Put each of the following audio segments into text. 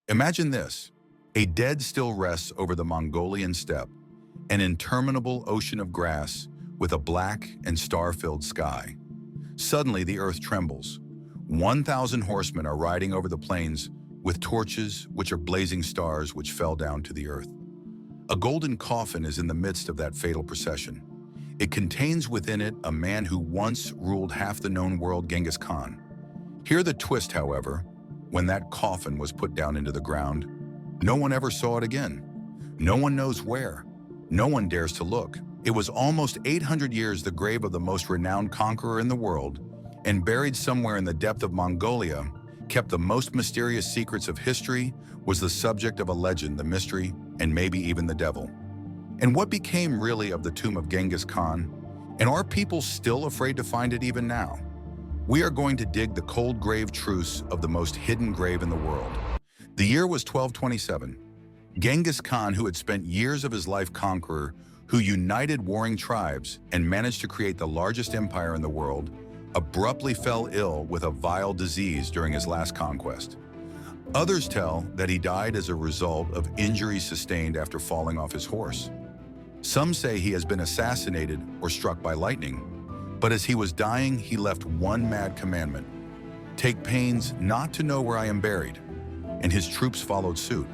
Imagine this. A dead still rests over the Mongolian steppe, an interminable ocean of grass with a black and star-filled sky. Suddenly, the earth trembles. 1,000 horsemen are riding over the plains with torches, which are blazing stars which fell down to the earth. A golden coffin is in the midst of that fatal procession. It contains within it a man who once ruled half the known world, Genghis Khan. Hear the twist, however. When that coffin was put down into the ground, no one ever saw it again. No one knows where. No one dares to look. It was almost 800 years the grave of the most renowned conqueror in the world, and buried somewhere in the depth of Mongolia, kept the most mysterious secrets of history, was the subject of a legend, the mystery, and maybe even the devil. And what became really of the tomb of Genghis Khan? And are people still afraid to find it even now? We are going to dig the cold grave truths of the most hidden grave in the world. The year was 1227. Genghis Khan, who had spent years of his life conqueror, who united warring tribes and managed to create the largest empire in the world, abruptly fell ill with a vile disease during his last conquest. Others tell that he died as a result of injuries sustained after falling off his horse. Some say he has been assassinated or struck by lightning. But as he was dying, he left one mad commandment: take pains not to know where I am buried. And his troops followed suit.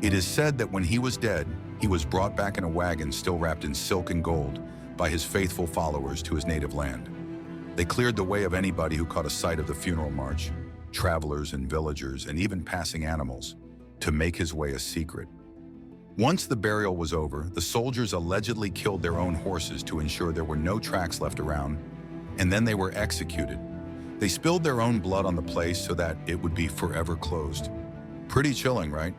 It is said that when he was dead, he was brought back in a wagon still wrapped in silk and gold by his faithful followers to his native land. They cleared the way of anybody who caught a sight of the funeral march, travelers and villagers, and even passing animals, to make his way a secret. Once the burial was over, the soldiers allegedly killed their own horses to ensure there were no tracks left around, and then they were executed. They spilled their own blood on the place so that it would be forever closed. Pretty chilling, right?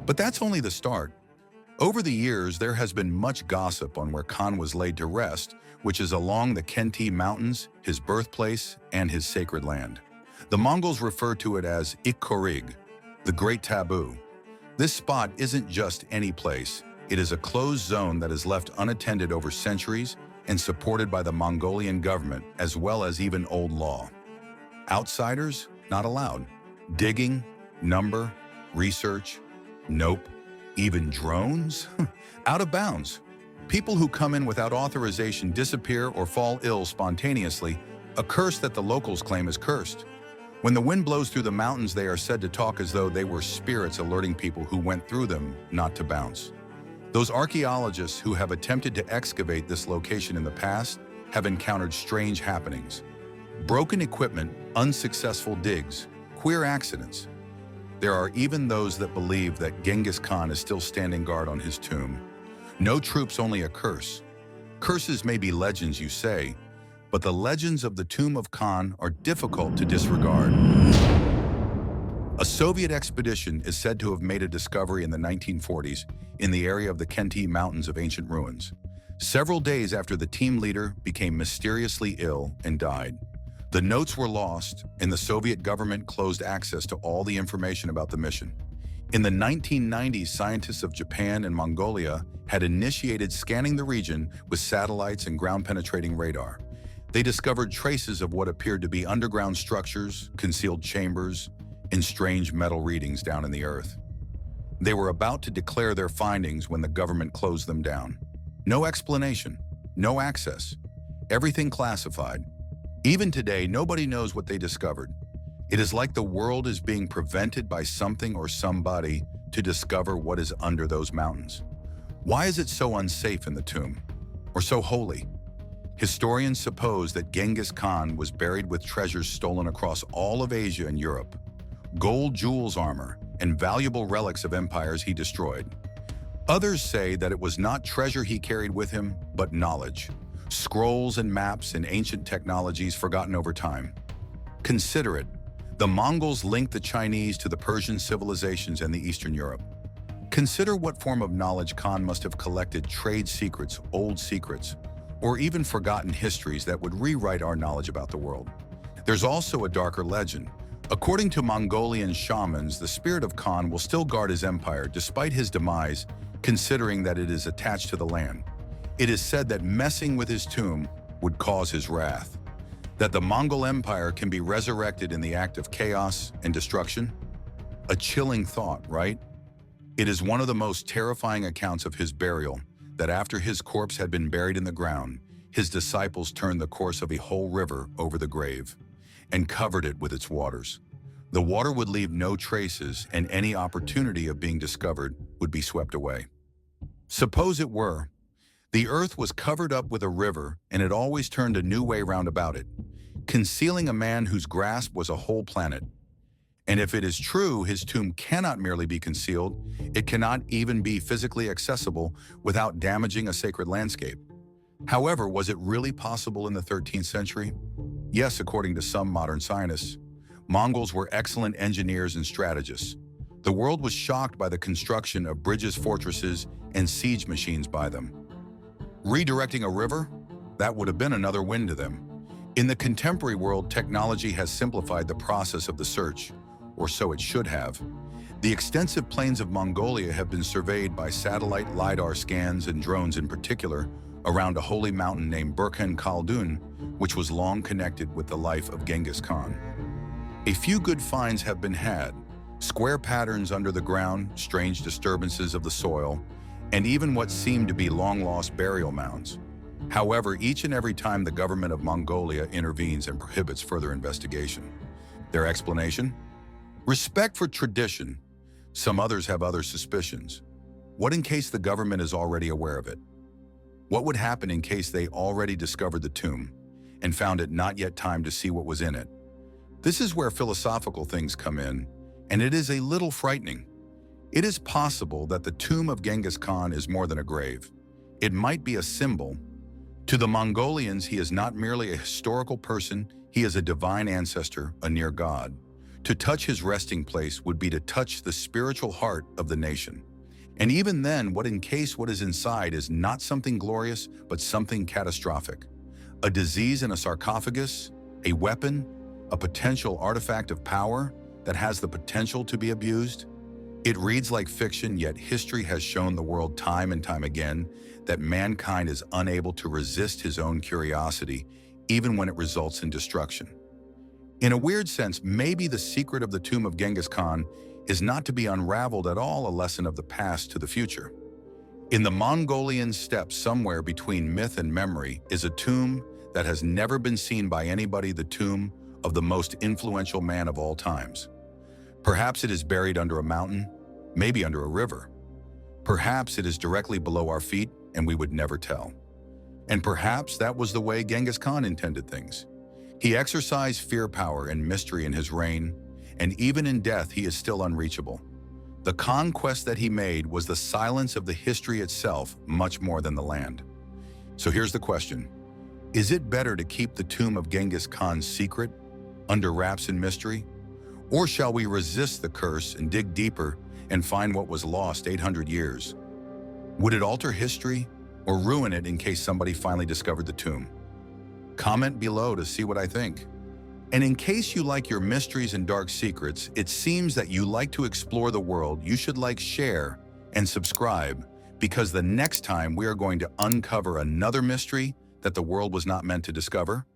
But that's only the start. Over the years, there has been much gossip on where Khan was laid to rest, which is along the Khenti Mountains, his birthplace, and his sacred land. The Mongols refer to it as Ik-Korig, the Great Taboo. This spot isn't just any place. It is a closed zone that is left unattended over centuries and supported by the Mongolian government, as well as even old law. Outsiders, not allowed. Digging, number, research, nope. Even drones? Out of bounds. People who come in without authorization disappear or fall ill spontaneously, a curse that the locals claim is cursed. When the wind blows through the mountains, they are said to talk as though they were spirits alerting people who went through them not to bounce. Those archaeologists who have attempted to excavate this location in the past have encountered strange happenings. Broken equipment, unsuccessful digs, queer accidents. There are even those that believe that Genghis Khan is still standing guard on his tomb. No troops, only a curse. Curses may be legends, you say, but the legends of the tomb of Khan are difficult to disregard. A Soviet expedition is said to have made a discovery in the 1940s in the area of the Khenti Mountains of ancient ruins, several days after the team leader became mysteriously ill and died. The notes were lost, and the Soviet government closed access to all the information about the mission. In the 1990s, scientists of Japan and Mongolia had initiated scanning the region with satellites and ground-penetrating radar. They discovered traces of what appeared to be underground structures, concealed chambers, and strange metal readings down in the earth. They were about to declare their findings when the government closed them down. No explanation, no access, everything classified. Even today, nobody knows what they discovered. It is like the world is being prevented by something or somebody to discover what is under those mountains. Why is it so unsafe in the tomb, or so holy? Historians suppose that Genghis Khan was buried with treasures stolen across all of Asia and Europe, gold jewels, armor, and valuable relics of empires he destroyed. Others say that it was not treasure he carried with him, but knowledge, scrolls and maps and ancient technologies forgotten over time. Consider it. The Mongols linked the Chinese to the Persian civilizations and the Eastern Europe. Consider what form of knowledge Khan must have collected: trade secrets, old secrets, or even forgotten histories that would rewrite our knowledge about the world. There's also a darker legend. According to Mongolian shamans, the spirit of Khan will still guard his empire despite his demise, considering that it is attached to the land. It is said that messing with his tomb would cause his wrath, that the Mongol Empire can be resurrected in the act of chaos and destruction. A chilling thought, right? It is one of the most terrifying accounts of his burial that after his corpse had been buried in the ground, his disciples turned the course of a whole river over the grave and covered it with its waters. The water would leave no traces, and any opportunity of being discovered would be swept away. Suppose it were. The earth was covered up with a river, and it always turned a new way round about it, concealing a man whose grasp was a whole planet. And if it is true, his tomb cannot merely be concealed, it cannot even be physically accessible without damaging a sacred landscape. However, was it really possible in the 13th century? Yes, according to some modern scientists. Mongols were excellent engineers and strategists. The world was shocked by the construction of bridges, fortresses, and siege machines by them. Redirecting a river? That would have been another win to them. In the contemporary world, technology has simplified the process of the search, or so it should have. The extensive plains of Mongolia have been surveyed by satellite LiDAR scans and drones in particular around a holy mountain named Burkhan Khaldun, which was long connected with the life of Genghis Khan. A few good finds have been had: square patterns under the ground, strange disturbances of the soil, and even what seemed to be long-lost burial mounds. However, each and every time the government of Mongolia intervenes and prohibits further investigation. Their explanation? Respect for tradition. Some others have other suspicions. What in case the government is already aware of it? What would happen in case they already discovered the tomb and found it not yet time to see what was in it? This is where philosophical things come in, and it is a little frightening. It is possible that the tomb of Genghis Khan is more than a grave. It might be a symbol. To the Mongolians, he is not merely a historical person, he is a divine ancestor, a near god. To touch his resting place would be to touch the spiritual heart of the nation. And even then, what in case what is inside is not something glorious, but something catastrophic? A disease in a sarcophagus? A weapon? A potential artifact of power that has the potential to be abused? It reads like fiction, yet history has shown the world time and time again that mankind is unable to resist his own curiosity, even when it results in destruction. In a weird sense, maybe the secret of the tomb of Genghis Khan is not to be unraveled at all, a lesson of the past to the future. In the Mongolian steppe, somewhere between myth and memory, is a tomb that has never been seen by anybody, the tomb of the most influential man of all times. Perhaps it is buried under a mountain, maybe under a river. Perhaps it is directly below our feet and we would never tell. And perhaps that was the way Genghis Khan intended things. He exercised fear, power, and mystery in his reign, and even in death he is still unreachable. The conquest that he made was the silence of the history itself, much more than the land. So here's the question. Is it better to keep the tomb of Genghis Khan secret, under wraps and mystery? Or shall we resist the curse and dig deeper and find what was lost 800 years? Would it alter history or ruin it in case somebody finally discovered the tomb? Comment below to see what I think. And in case you like your mysteries and dark secrets, it seems that you like to explore the world, you should like, share, and subscribe, because the next time we are going to uncover another mystery that the world was not meant to discover.